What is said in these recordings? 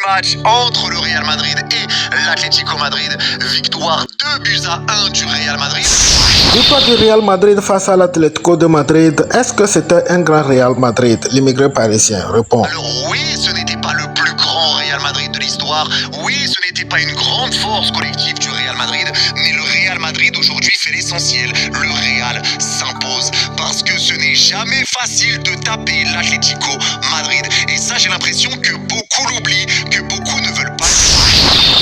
match entre le Real Madrid et l'Atlético Madrid. Victoire 2-1 du Real Madrid. Victoire du Real Madrid face à l'Atlético de Madrid. Est-ce que c'était un grand Real Madrid? L'immigré parisien répond. Alors oui, ce n'était pas le plus grand Real Madrid de l'histoire. Oui, ce n'était pas une grande force collective du Real Madrid. Mais le Real Madrid aujourd'hui fait l'essentiel. Le Real s'impose parce que ce n'est jamais facile de taper l'Atlético Madrid. Et ça, j'ai l'impression que beaucoup l'oublient, que beaucoup ne veulent pas.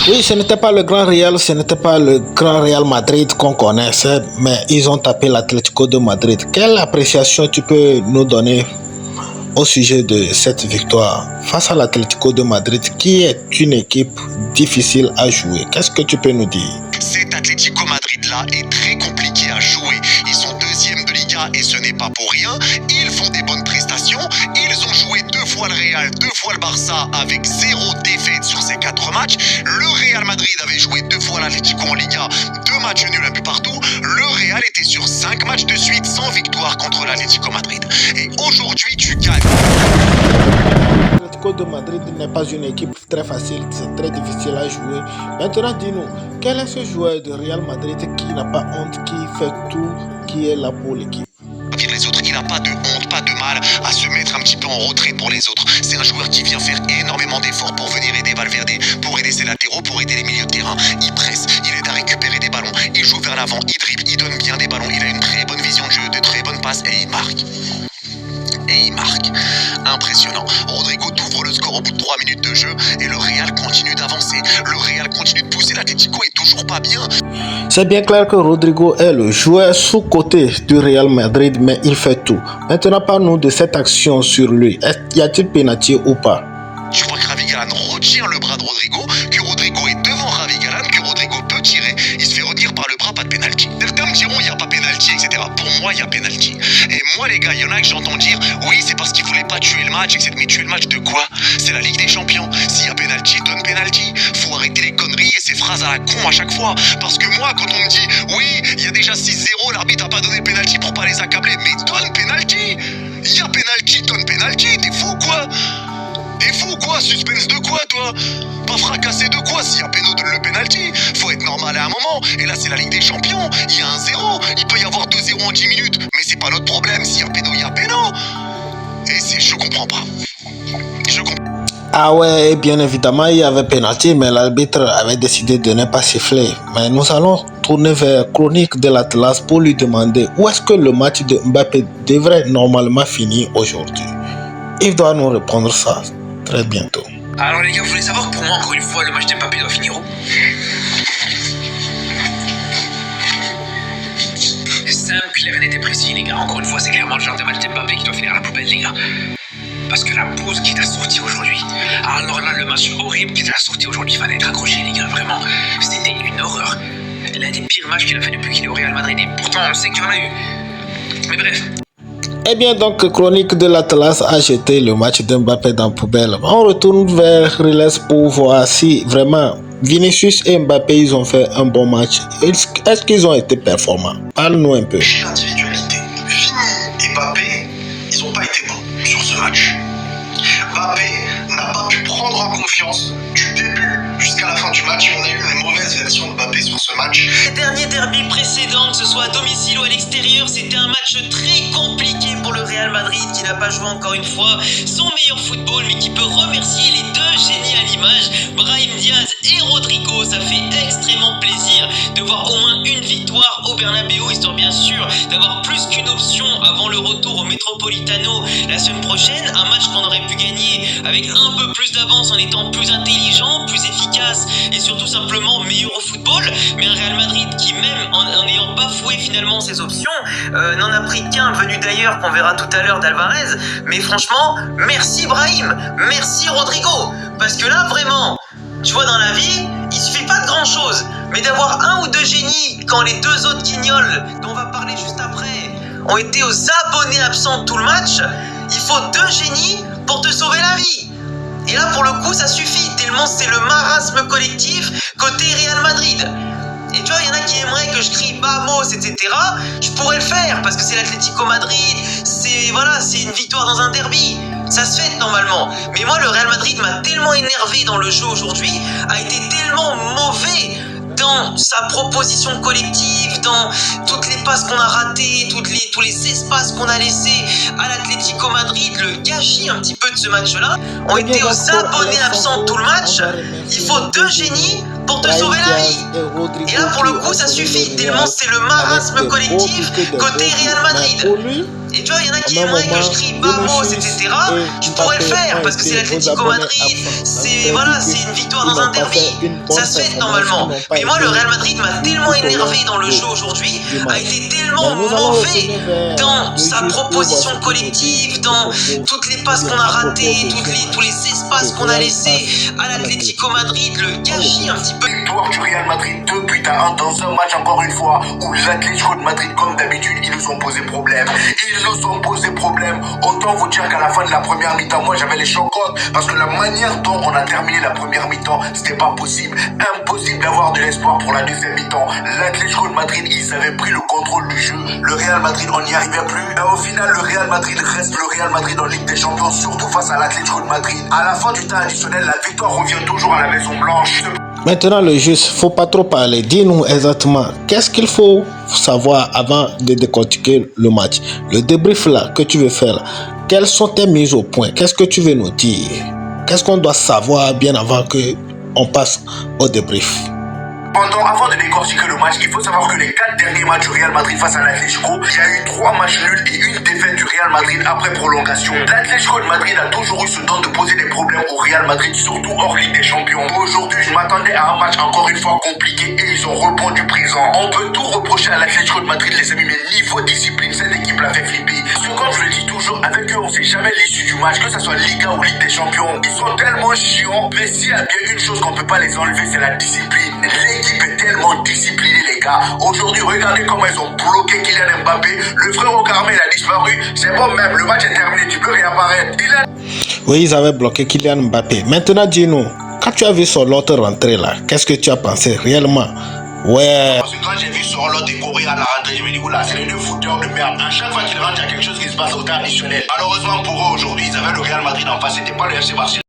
Oui, ce n'était pas le grand Real, ce n'était pas le grand Real Madrid qu'on connaissait, mais ils ont tapé l'Atlético de Madrid. Quelle appréciation tu peux nous donner au sujet de cette victoire face à l'Atlético de Madrid, qui est une équipe difficile à jouer? Qu'est-ce que tu peux nous dire? Cet Atlético Madrid-là est très compliqué à jouer. Ils sont deuxième de Liga et ce n'est pas pour rien. Ils font des bonnes prestations. Ils ont joué 2 fois le Real, 2 fois le Barça avec 0 défaite sur ces 4 matchs. Le Real Madrid avait joué 2 fois l'Atlético en Liga, 2 matchs nuls un but partout. Le Real était sur 5 matchs de suite sans victoire contre l'Atlético Madrid. Et aujourd'hui, tu gagnes. L'Atlético de Madrid n'est pas une équipe très facile, c'est très difficile à jouer. Maintenant, dis-nous, quel est ce joueur de Real Madrid qui n'a pas honte, qui fait tout, qui est là pour l'équipe? Les autres, il n'a pas de honte, pas de mal à se mettre un petit peu en retrait pour les autres. C'est un joueur qui vient faire énormément d'efforts pour venir aider Valverde, pour aider ses latéraux, pour aider les milieux de terrain. Il presse, il aide à récupérer des ballons, il joue vers l'avant, il dribble, il donne bien des ballons, il a une très bonne vision de jeu, de très bonnes passes et il marque. Impressionnant. Rodrigo t'ouvre le score au bout de 3 minutes de jeu et le Real continue d'avancer. Le Real continue de pousser. L'Atlético est toujours pas bien. C'est bien clair que Rodrigo est le joueur sous-côté du Real Madrid, mais il fait tout. Maintenant, parle-nous de cette action sur lui. Y a-t-il pénalty ou pas? Je crois que Ravi Galan retient le bras de Rodrigo, que Rodrigo est devant Ravi Galan, que Rodrigo peut tirer. Il se fait retenir par le bras, pas de pénalty. Certains me diront il n'y a pas pénalty, etc. Pour moi, il y a pénalty. Et moi, les gars, il y en a que j'entends dire oui, c'est parce qu'il voulait pas tuer le match, etc. Mais tuer le match de quoi? C'est la Ligue des Champions. S'il y a pénalty, donne pénalty. Faut arrêter les conneries et ces phrases à la con à chaque fois. Parce que moi, quand on me dit oui, il y a déjà 6-0, l'arbitre a pas donné pénalty pour pas les accabler, mais donne pénalty. Il y a pénalty, donne pénalty. T'es fou quoi? T'es fou quoi? Suspense de quoi toi? Pas fracassé de quoi? S'il y a péno, donne le penalty. Faut être normal à un moment. Et là c'est la Ligue des Champions. Il y a 1-0. Il peut y avoir 2-0 en 10 minutes. Mais c'est pas notre problème. S'il y a péno, il y a péno. Et je comprends pas. Je comprends. Ah ouais, bien évidemment il y avait pénalty, mais l'arbitre avait décidé de ne pas siffler. Mais nous allons tourner vers Chronique de l'Atlas pour lui demander où est-ce que le match de Mbappé devrait normalement finir aujourd'hui. Il doit nous répondre ça très bientôt. Alors les gars, vous voulez savoir que pour moi, encore une fois, le match d'Mbappé doit finir où? Simple, clair et net et précis, les gars. Encore une fois, c'est clairement le genre de match d'Mbappé qui doit finir à la poubelle, les gars. Parce que la pause qui t'a sorti aujourd'hui, alors là, le match horrible qui t'a sorti aujourd'hui, il fallait être accroché, les gars, vraiment. C'était une horreur. L'un des pires matchs qu'il a fait depuis qu'il est au Real Madrid. Et pourtant, on sait qu'il y en a eu. Mais bref. Eh bien donc, Chronique de l'Atlas a jeté le match d'Mbappé dans la poubelle. On retourne vers Riles pour voir si vraiment Vinicius et Mbappé ils ont fait un bon match. Est-ce qu'ils ont été performants? Parle-nous un peu. Individualité. Vini et Mbappé, ils n'ont pas été bons sur ce match. Mbappé n'a pas pu prendre en confiance du début jusqu'à la fin du match. On a eu une mauvaise version de Mbappé sur ce match. Les derniers derbys précédents, que ce soit à domicile ou à l'extérieur, c'était un match très compliqué pour le Real Madrid qui n'a pas joué encore une fois son meilleur football, mais qui peut remercier les deux génies à l'image, Brahim Diaz et Rodrigo. Ça fait extrêmement plaisir de voir au moins une victoire au Bernabéu, histoire bien sûr d'avoir plus qu'une option avant le retour au Metropolitano la semaine prochaine. Un match qu'on aurait pu gagner avec un peu plus d'avance en étant plus intelligent, plus efficace et surtout simplement meilleur au football. Mais un Real Madrid qui, même en ayant bafoué finalement ses options, n'en a pris qu'un venu d'ailleurs qu'on verra tout à l'heure d'Alvarez. Mais franchement, merci Brahim, merci Rodrigo, parce que là vraiment, tu vois, dans la vie, il suffit pas de grand chose, mais d'avoir un ou deux génies quand les deux autres guignols dont on va parler juste après ont été aux abonnés absents de tout le match. Il faut deux génies pour te sauver la vie. Et là pour le coup ça suffit, tellement c'est le marasme collectif côté Real Madrid. Et tu vois, il y en a qui aimeraient que je crie Vamos, etc. Je pourrais le faire parce que c'est l'Atlético Madrid, c'est une victoire dans un derby. Ça se fait normalement. Mais moi, le Real Madrid m'a tellement énervé dans le jeu aujourd'hui, a été tellement mauvais dans sa proposition collective, dans toutes les passes qu'on a ratées, tous les espaces qu'on a laissés à l'Atlético Madrid, le gâchis un petit peu de ce match-là. On était aux abonnés absents tout le match. Il faut 2 génies pour te sauver la vie. Et là, pour le coup, ça suffit, tellement c'est le marasme collectif côté Real Madrid. Et tu vois, il y en a qui aimeraient que je crie Vamos, etc. Je pourrais le faire parce que c'est l'Atlético Madrid, c'est voilà, c'est une victoire dans un derby. Ça se fait normalement. Mais moi, le Real Madrid m'a tellement énervé dans le jeu aujourd'hui, a été tellement mauvais dans sa proposition collective, dans toutes les passes qu'on a ratées, tous les espaces qu'on a laissés à l'Atlético Madrid, le gâchis un petit peu. Victoire du Real Madrid 2 buts à 1 dans un match encore une fois où l'Atlético de Madrid, comme d'habitude, ils nous ont posé problème. Ils nous ont posé problème. Autant vous dire qu'à la fin de la première mi-temps, moi j'avais les chocottes parce que la manière dont on a terminé la première mi-temps, c'était pas possible. Impossible d'avoir de l'espoir pour la deuxième mi-temps. L'Atlético de Madrid, ils avaient pris le contrôle du jeu. Le Real Madrid, on n'y arrivait plus. Et au final, le Real Madrid reste le Real Madrid en Ligue des Champions, surtout face à l'Atlético de Madrid. À la fin du temps additionnel, la victoire revient toujours à la Maison Blanche. Maintenant, le juste, faut pas trop parler. Dis-nous exactement, qu'est-ce qu'il faut savoir avant de décortiquer le match? Le débrief là que tu veux faire, quelles sont tes mises au point? Qu'est-ce que tu veux nous dire? Qu'est-ce qu'on doit savoir bien avant que on passe au débrief? Avant de décortiquer le match, il faut savoir que les 4 derniers matchs du Real Madrid face à l'Atlético, il y a eu 3 matchs nuls et une défaite du Real Madrid après prolongation. L'Atlético de Madrid a toujours eu ce don de poser des problèmes au Real Madrid, surtout hors Ligue des Champions. Aujourd'hui, je m'attendais à un match encore une fois compliqué et ils ont répondu présent. On peut tout reprocher à l'Atlético de Madrid, les amis, mais niveau discipline, cette équipe l'a fait flipper. Parce que comme je le dis toujours, avec eux, on sait jamais l'issue du match, que ce soit Liga ou Ligue des Champions. Ils sont tellement chiants, mais s'il y a bien une chose qu'on peut pas les enlever, c'est la discipline. L'équipe est tellement disciplinée, les gars. Aujourd'hui, regardez comment ils ont bloqué Kylian Mbappé. Le frère Carmel a disparu. C'est bon même, le match est terminé, tu peux réapparaître. Oui, ils avaient bloqué Kylian Mbappé. Maintenant, dis-nous, quand tu as vu son l'autre rentrée là, qu'est-ce que tu as pensé réellement? Ouais. Parce que quand j'ai vu sur l'autre courir à la rentrée, je me dis, oula, c'est les 2 footeurs de merde. À chaque fois qu'ils rentrent, il y a quelque chose qui se passe au temps additionnel. Malheureusement pour eux, aujourd'hui, ils avaient le Real Madrid en face, c'était pas le FC Barcelone.